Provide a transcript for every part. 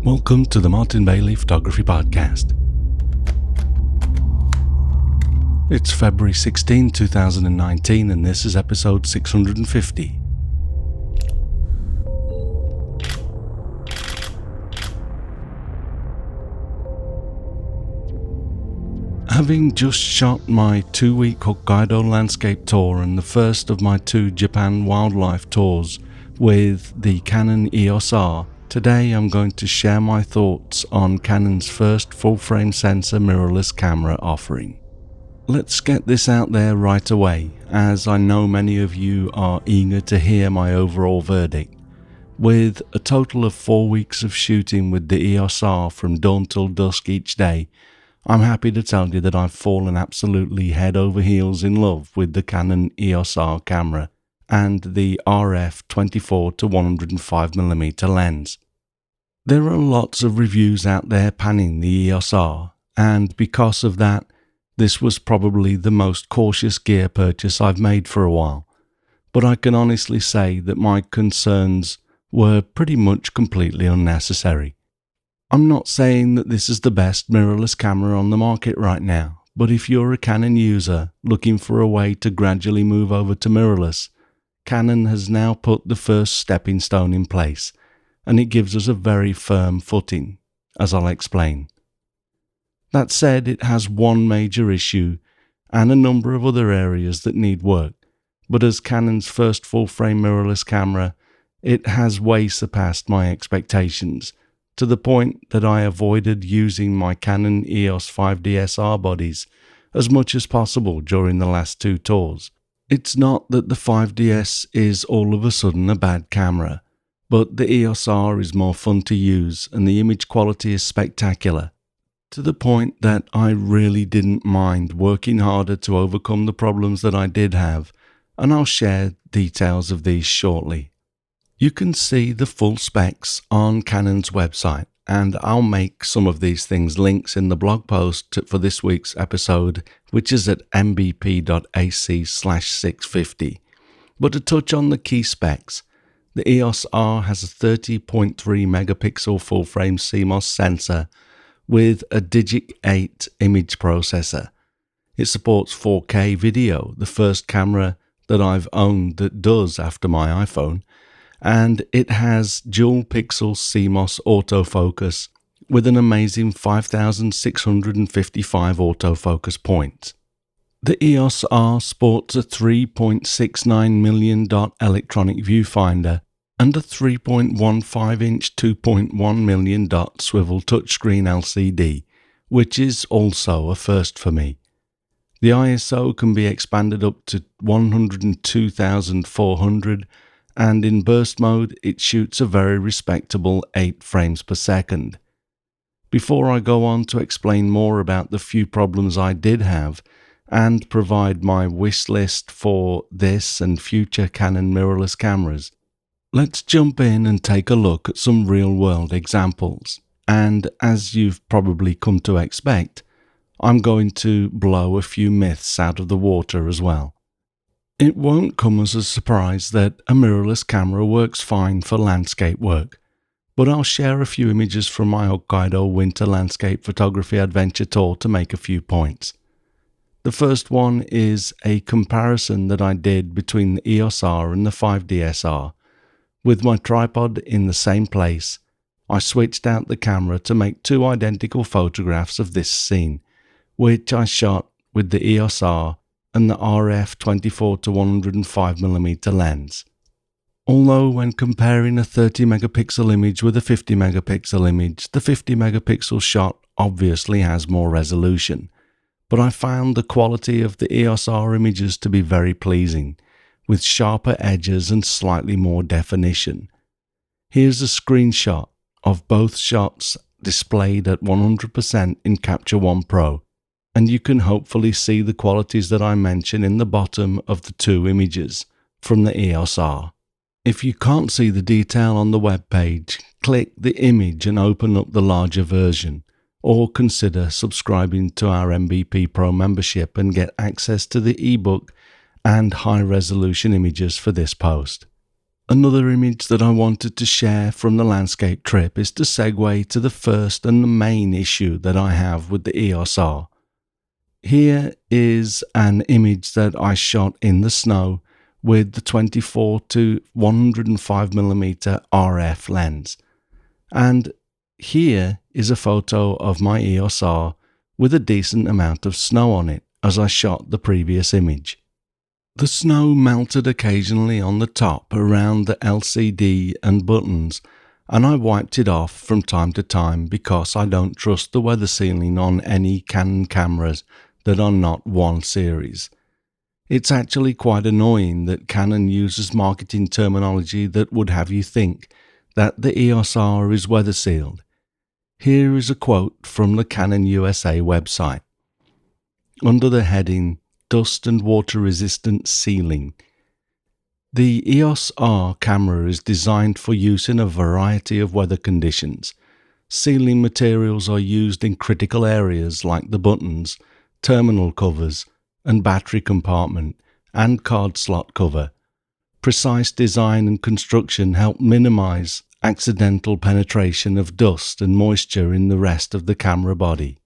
Welcome to the Martin Bailey Photography Podcast. It's February 16, 2019, and this is episode 650. Having just shot my 2-week Hokkaido landscape tour and the first of my 2 Japan wildlife tours with the Canon EOS R, today I'm going to share my thoughts on Canon's first full-frame sensor mirrorless camera offering. Let's get this out there right away, as I know many of you are eager to hear my overall verdict. With a total of 4 weeks of shooting with the EOS R from dawn till dusk each day, I'm happy to tell you that I've fallen absolutely head over heels in love with the Canon EOS R camera and the RF 24-105mm lens. There are lots of reviews out there panning the EOS R, and because of that, this was probably the most cautious gear purchase I've made for a while. But I can honestly say that my concerns were pretty much completely unnecessary. I'm not saying that this is the best mirrorless camera on the market right now, but if you're a Canon user looking for a way to gradually move over to mirrorless, Canon has now put the first stepping stone in place, and it gives us a very firm footing, as I'll explain. That said, it has one major issue and a number of other areas that need work, but as Canon's first full-frame mirrorless camera, it has way surpassed my expectations, to the point that I avoided using my Canon EOS 5DSR bodies as much as possible during the last 2 tours. It's not that the 5DS is all of a sudden a bad camera, but the EOS R is more fun to use and the image quality is spectacular, to the point that I really didn't mind working harder to overcome the problems that I did have, and I'll share details of these shortly. You can see the full specs on Canon's website, and I'll make some of these things links in the blog post for this week's episode, which is at mbp.ac/650. But to touch on the key specs, the EOS R has a 30.3 megapixel full-frame CMOS sensor with a Digic 8 image processor. It supports 4K video, the first camera that I've owned that does after my iPhone, and it has dual pixel CMOS autofocus with an amazing 5,655 autofocus points. The EOS R sports a 3.69 million dot electronic viewfinder and a 3.15-inch 2.1 million dot swivel touchscreen LCD, which is also a first for me. The ISO can be expanded up to 102,400, and in burst mode it shoots a very respectable 8 frames per second. Before I go on to explain more about the few problems I did have and provide my wish list for this and future Canon mirrorless cameras, let's jump in and take a look at some real-world examples. And as you've probably come to expect, I'm going to blow a few myths out of the water as well. It won't come as a surprise that a mirrorless camera works fine for landscape work, but I'll share a few images from my Hokkaido winter landscape photography adventure tour to make a few points. The first one is a comparison that I did between the EOS R and the 5DSR. With my tripod in the same place, I switched out the camera to make 2 identical photographs of this scene, which I shot with the EOS R and the RF 24-105mm lens. Although when comparing a 30 megapixel image with a 50 megapixel image, the 50 megapixel shot obviously has more resolution, but I found the quality of the EOS R images to be very pleasing, with sharper edges and slightly more definition. Here's a screenshot of both shots displayed at 100% in Capture One Pro, and you can hopefully see the qualities that I mention in the bottom of the 2 images from the EOS R. If you can't see the detail on the web page, click the image and open up the larger version, or consider subscribing to our MVP Pro membership and get access to the ebook and high-resolution images for this post. Another image that I wanted to share from the landscape trip is to segue to the first and the main issue that I have with the EOS R. Here is an image that I shot in the snow with the 24 to 105mm RF lens. And here is a photo of my EOS R with a decent amount of snow on it as I shot the previous image. The snow melted occasionally on the top around the LCD and buttons, and I wiped it off from time to time because I don't trust the weather sealing on any Canon cameras that are not 1 series. It's actually quite annoying that Canon uses marketing terminology that would have you think that the EOS R is weather sealed. Here is a quote from the Canon USA website. Under the heading, Dust and Water Resistant Sealing. The EOS R camera is designed for use in a variety of weather conditions. Sealing materials are used in critical areas like the buttons, terminal covers, and battery compartment, and card slot cover. Precise design and construction help minimize accidental penetration of dust and moisture in the rest of the camera body.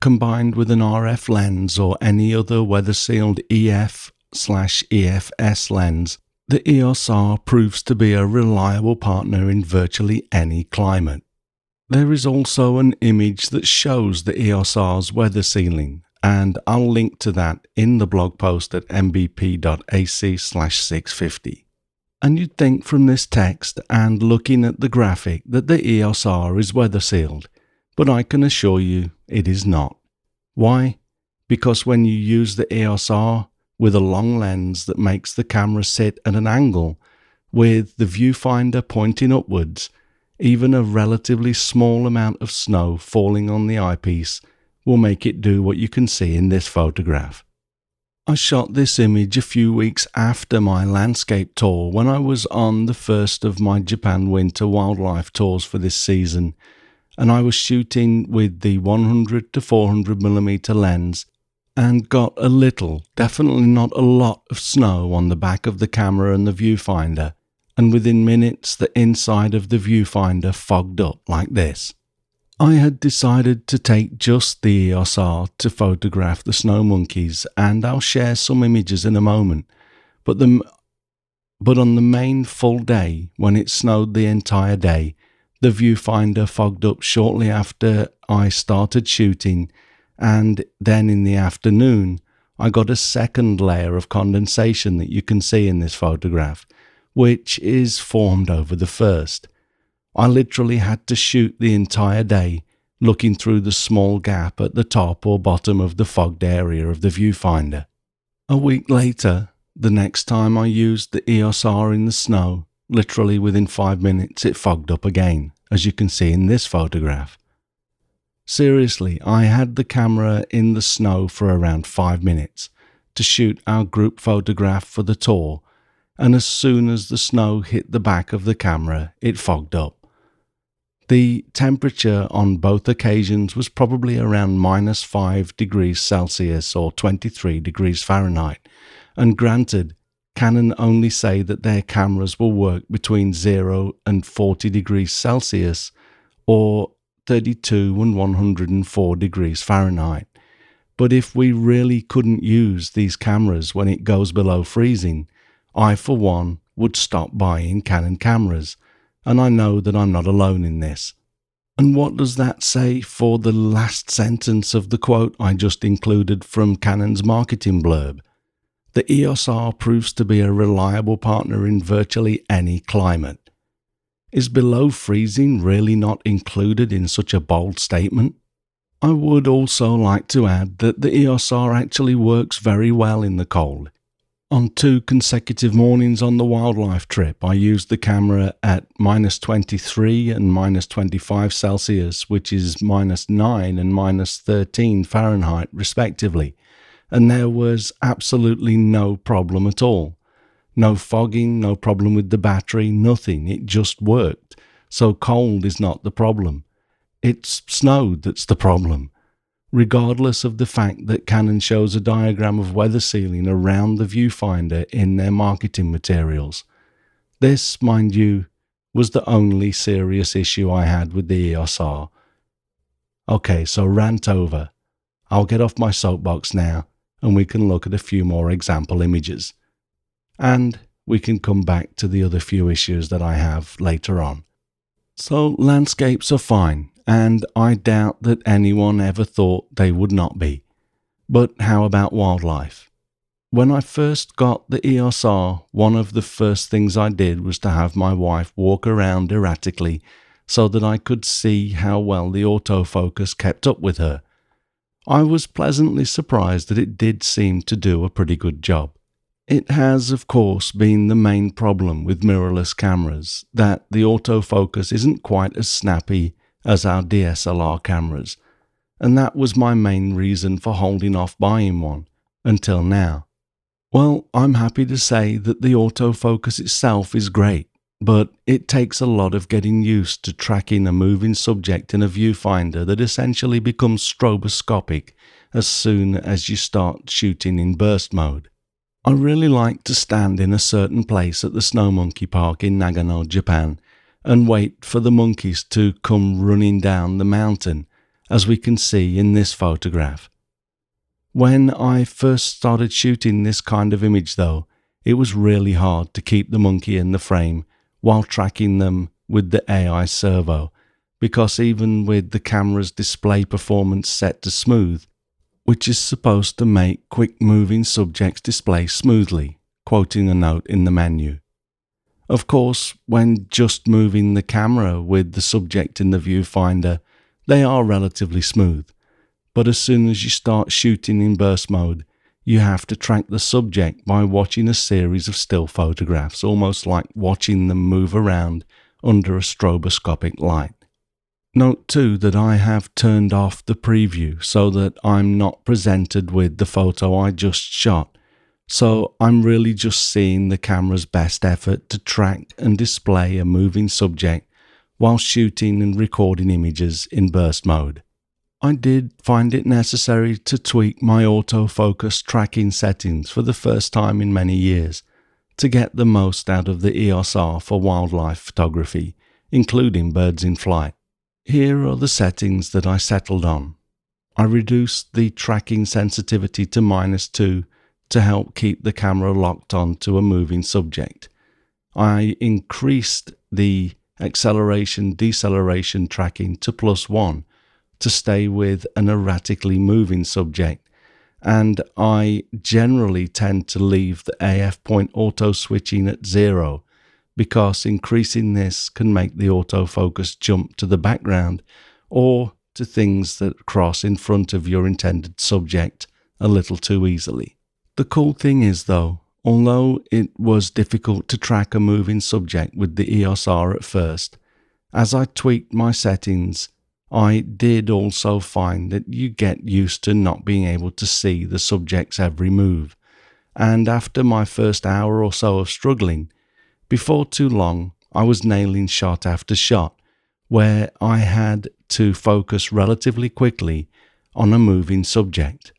Combined with an RF lens or any other weather-sealed EF/EFS lens, the EOS R proves to be a reliable partner in virtually any climate. There is also an image that shows the EOS R's weather sealing, and I'll link to that in the blog post at mbp.ac/650. And you'd think from this text and looking at the graphic that the EOS R is weather sealed, but I can assure you it is not. Why? Because when you use the EOS R with a long lens that makes the camera sit at an angle, with the viewfinder pointing upwards, even a relatively small amount of snow falling on the eyepiece will make it do what you can see in this photograph. I shot this image a few weeks after my landscape tour when I was on the first of my Japan winter wildlife tours for this season, and I was shooting with the 100 to 400mm lens and got a little, definitely not a lot of snow on the back of the camera and the viewfinder, and within minutes the inside of the viewfinder fogged up like this. I had decided to take just the EOS R to photograph the snow monkeys, and I'll share some images in a moment, but on the main full day, when it snowed the entire day, the viewfinder fogged up shortly after I started shooting, and then in the afternoon I got a second layer of condensation that you can see in this photograph, which is formed over the first. I literally had to shoot the entire day looking through the small gap at the top or bottom of the fogged area of the viewfinder. A week later, the next time I used the EOS R in the snow, literally within 5 minutes it fogged up again, as you can see in this photograph. Seriously, I had the camera in the snow for around 5 minutes to shoot our group photograph for the tour, and as soon as the snow hit the back of the camera, it fogged up. The temperature on both occasions was probably around -5 degrees Celsius or 23 degrees Fahrenheit, and granted, Canon only say that their cameras will work between 0 and 40 degrees Celsius or 32 and 104 degrees Fahrenheit. But if we really couldn't use these cameras when it goes below freezing, I for one would stop buying Canon cameras, and I know that I'm not alone in this. And what does that say for the last sentence of the quote I just included from Canon's marketing blurb? The EOS R proves to be a reliable partner in virtually any climate. Is below freezing really not included in such a bold statement? I would also like to add that the EOS R actually works very well in the cold. On 2 consecutive mornings on the wildlife trip, I used the camera at -23 and -25 Celsius, which is -9 and -13 Fahrenheit respectively, and there was absolutely no problem at all. No fogging, no problem with the battery, nothing, it just worked. So cold is not the problem. It's snowed that's the problem. Regardless of the fact that Canon shows a diagram of weather sealing around the viewfinder in their marketing materials. This, mind you, was the only serious issue I had with the EOS R. Okay, so rant over. I'll get off my soapbox now, and we can look at a few more example images. And we can come back to the other few issues that I have later on. So landscapes are fine, and I doubt that anyone ever thought they would not be. But how about wildlife? When I first got the EOS R, one of the first things I did was to have my wife walk around erratically so that I could see how well the autofocus kept up with her. I was pleasantly surprised that it did seem to do a pretty good job. It has, of course, been the main problem with mirrorless cameras, that the autofocus isn't quite as snappy as our DSLR cameras, and that was my main reason for holding off buying one, until now. Well, I'm happy to say that the autofocus itself is great, but it takes a lot of getting used to tracking a moving subject in a viewfinder that essentially becomes stroboscopic as soon as you start shooting in burst mode. I really like to stand in a certain place at the Snow Monkey Park in Nagano, Japan, and wait for the monkeys to come running down the mountain, as we can see in this photograph. When I first started shooting this kind of image though, it was really hard to keep the monkey in the frame while tracking them with the AI servo, because even with the camera's display performance set to smooth, which is supposed to make quick-moving subjects display smoothly, quoting a note in the menu. Of course, when just moving the camera with the subject in the viewfinder, they are relatively smooth, but as soon as you start shooting in burst mode, you have to track the subject by watching a series of still photographs, almost like watching them move around under a stroboscopic light. Note too that I have turned off the preview so that I'm not presented with the photo I just shot, so I'm really just seeing the camera's best effort to track and display a moving subject while shooting and recording images in burst mode. I did find it necessary to tweak my autofocus tracking settings for the first time in many years to get the most out of the EOS R for wildlife photography, including birds in flight. Here are the settings that I settled on. I reduced the tracking sensitivity to -2 to help keep the camera locked on to a moving subject. I increased the acceleration-deceleration tracking to +1 to stay with an erratically moving subject, and I generally tend to leave the AF point auto switching at 0 because increasing this can make the autofocus jump to the background or to things that cross in front of your intended subject a little too easily. The cool thing is though, although it was difficult to track a moving subject with the EOS R at first, as I tweaked my settings, I did also find that you get used to not being able to see the subject's every move, and after my first hour or so of struggling, before too long I was nailing shot after shot, where I had to focus relatively quickly on a moving subject,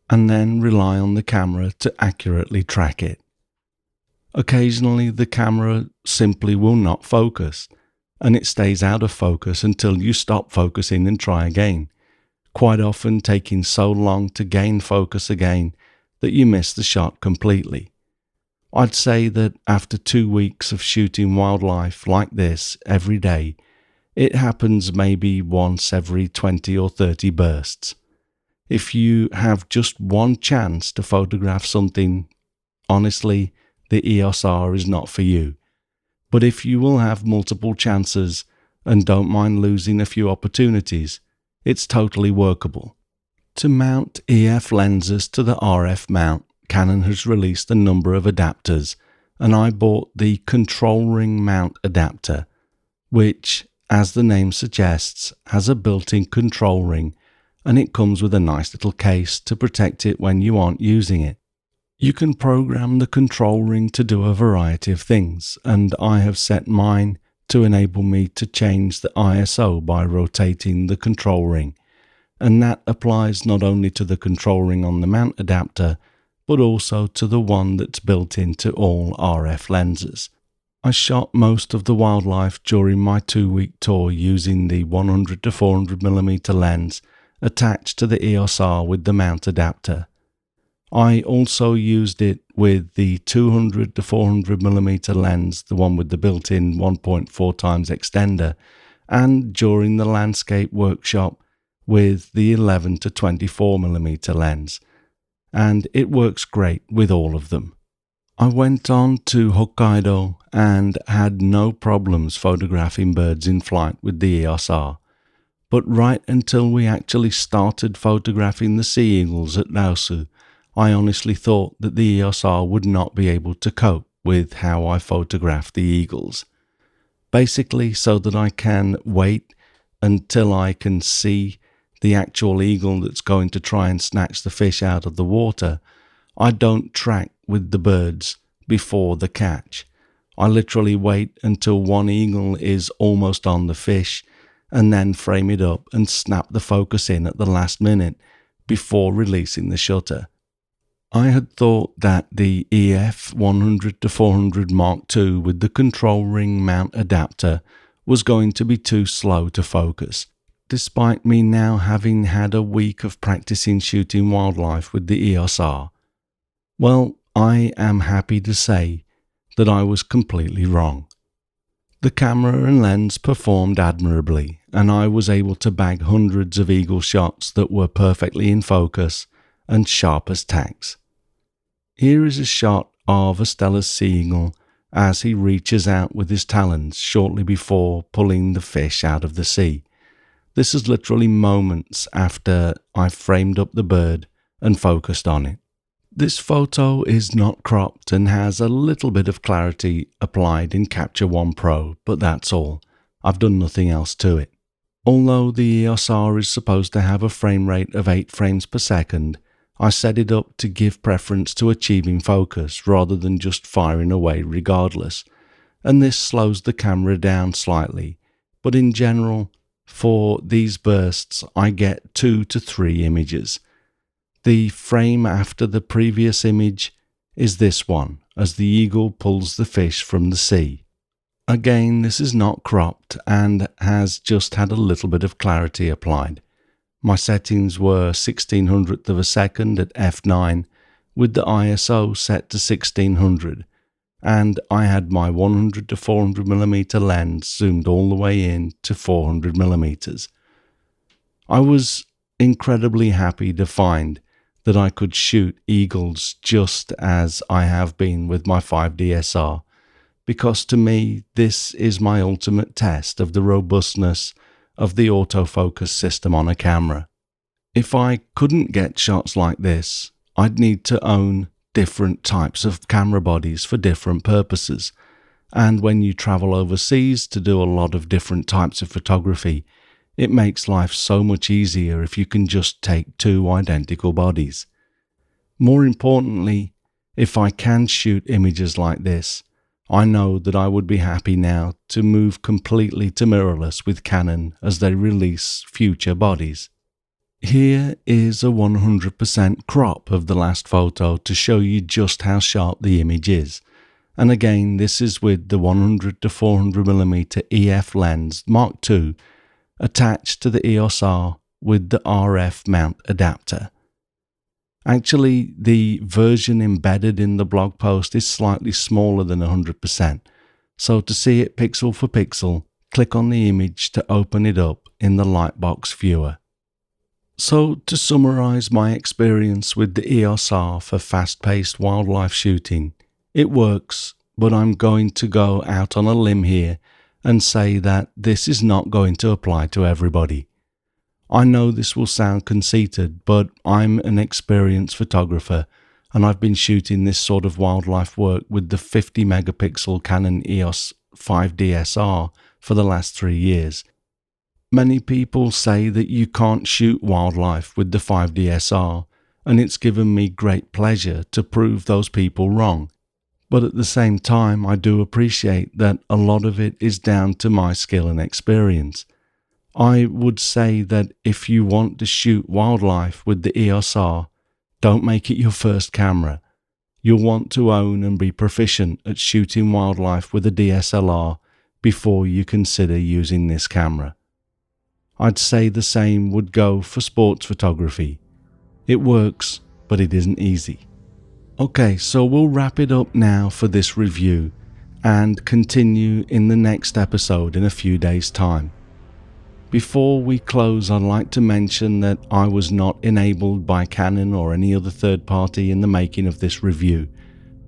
and then rely on the camera to accurately track it. Occasionally the camera simply will not focus, and it stays out of focus until you stop focusing and try again, quite often taking so long to gain focus again that you miss the shot completely. I'd say that after 2 weeks of shooting wildlife like this every day, it happens maybe once every 20 or 30 bursts. If you have just one chance to photograph something, honestly, the EOS R is not for you. But if you will have multiple chances and don't mind losing a few opportunities, it's totally workable. To mount EF lenses to the RF mount, Canon has released a number of adapters, and I bought the control ring mount adapter, which, as the name suggests, has a built-in control ring, and it comes with a nice little case to protect it when you aren't using it. You can program the control ring to do a variety of things, and I have set mine to enable me to change the ISO by rotating the control ring, and that applies not only to the control ring on the mount adapter, but also to the one that's built into all RF lenses. I shot most of the wildlife during my 2-week tour using the 100 to 400mm lens attached to the EOS R with the mount adapter. I also used it with the 200 to 400mm lens, the one with the built-in 1.4 times extender, and during the landscape workshop with the 11 to 24mm lens, and it works great with all of them. I went on to Hokkaido and had no problems photographing birds in flight with the EOS R, but right until we actually started photographing the sea eagles at Laosu, I honestly thought that the EOS R would not be able to cope with how I photograph the eagles. Basically, so that I can wait until I can see the actual eagle that's going to try and snatch the fish out of the water, I don't track with the birds before the catch. I literally wait until one eagle is almost on the fish and then frame it up and snap the focus in at the last minute before releasing the shutter. I had thought that the EF 100 to 400 Mark II with the control ring mount adapter was going to be too slow to focus, despite me now having had a week of practicing shooting wildlife with the EOS R. Well, I am happy to say that I was completely wrong. The camera and lens performed admirably, and I was able to bag hundreds of eagle shots that were perfectly in focus and sharp as tacks. Here is a shot of a Stella's sea eagle as he reaches out with his talons shortly before pulling the fish out of the sea. This is literally moments after I framed up the bird and focused on it. This photo is not cropped and has a little bit of clarity applied in Capture One Pro, but that's all. I've done nothing else to it. Although the EOS R is supposed to have a frame rate of 8 frames per second, I set it up to give preference to achieving focus rather than just firing away regardless, and this slows the camera down slightly, but in general, for these bursts I get 2 to 3 images. The frame after the previous image is this one, as the eagle pulls the fish from the sea. Again, this is not cropped and has just had a little bit of clarity applied. My settings were 1600th of a second at f9 with the ISO set to 1600, and I had my 100 to 400mm lens zoomed all the way in to 400mm. I was incredibly happy to find that I could shoot eagles just as I have been with my 5DSR, because to me this is my ultimate test of the robustness of the autofocus system on a camera. If I couldn't get shots like this, I'd need to own different types of camera bodies for different purposes, and when you travel overseas to do a lot of different types of photography, it makes life so much easier if you can just take 2 identical bodies. More importantly, if I can shoot images like this, I know that I would be happy now to move completely to mirrorless with Canon as they release future bodies. Here is a 100% crop of the last photo to show you just how sharp the image is. And again, this is with the 100 to 400mm EF lens Mark II attached to the EOS R with the RF mount adapter. Actually, the version embedded in the blog post is slightly smaller than 100%, so to see it pixel for pixel, click on the image to open it up in the Lightbox viewer. So, to summarize my experience with the EOS R for fast-paced wildlife shooting, it works, but I'm going to go out on a limb here and say that this is not going to apply to everybody. I know this will sound conceited, but I'm an experienced photographer and I've been shooting this sort of wildlife work with the 50 megapixel Canon EOS 5DSR for the last 3 years. Many people say that you can't shoot wildlife with the 5DSR, and it's given me great pleasure to prove those people wrong. But at the same time, I do appreciate that a lot of it is down to my skill and experience. I would say that if you want to shoot wildlife with the EOS R, don't make it your first camera. You'll want to own and be proficient at shooting wildlife with a DSLR before you consider using this camera. I'd say the same would go for sports photography. It works, but it isn't easy. Okay, so we'll wrap it up now for this review and continue in the next episode in a few days' time. Before we close, I'd like to mention that I was not enabled by Canon or any other third party in the making of this review.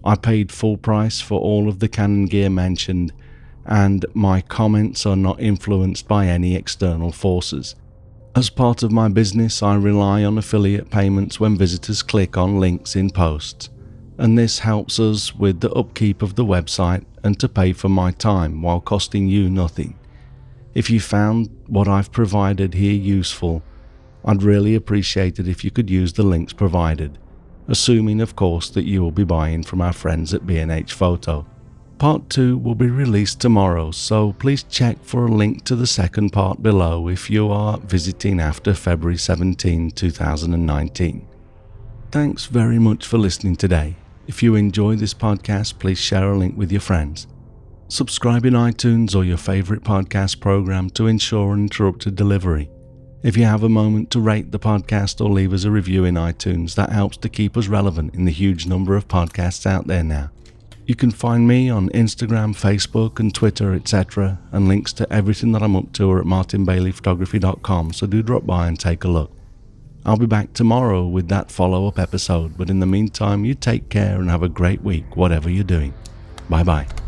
I paid full price for all of the Canon gear mentioned, and my comments are not influenced by any external forces. As part of my business, I rely on affiliate payments when visitors click on links in posts, and this helps us with the upkeep of the website and to pay for my time while costing you nothing. If you found what I've provided here useful, I'd really appreciate it if you could use the links provided, assuming of course that you will be buying from our friends at B&H Photo. Part 2 will be released tomorrow, so please check for a link to the second part below if you are visiting after February 17, 2019. Thanks very much for listening today. If you enjoy this podcast, please share a link with your friends. Subscribe in iTunes or your favorite podcast program to ensure uninterrupted delivery. If you have a moment to rate the podcast or leave us a review in iTunes, that helps to keep us relevant in the huge number of podcasts out there now. You can find me on Instagram, Facebook and Twitter, etc. and links to everything that I'm up to are at martinbaileyphotography.com, so do drop by and take a look. I'll be back tomorrow with that follow-up episode, but in the meantime, you take care and have a great week, whatever you're doing. Bye-bye.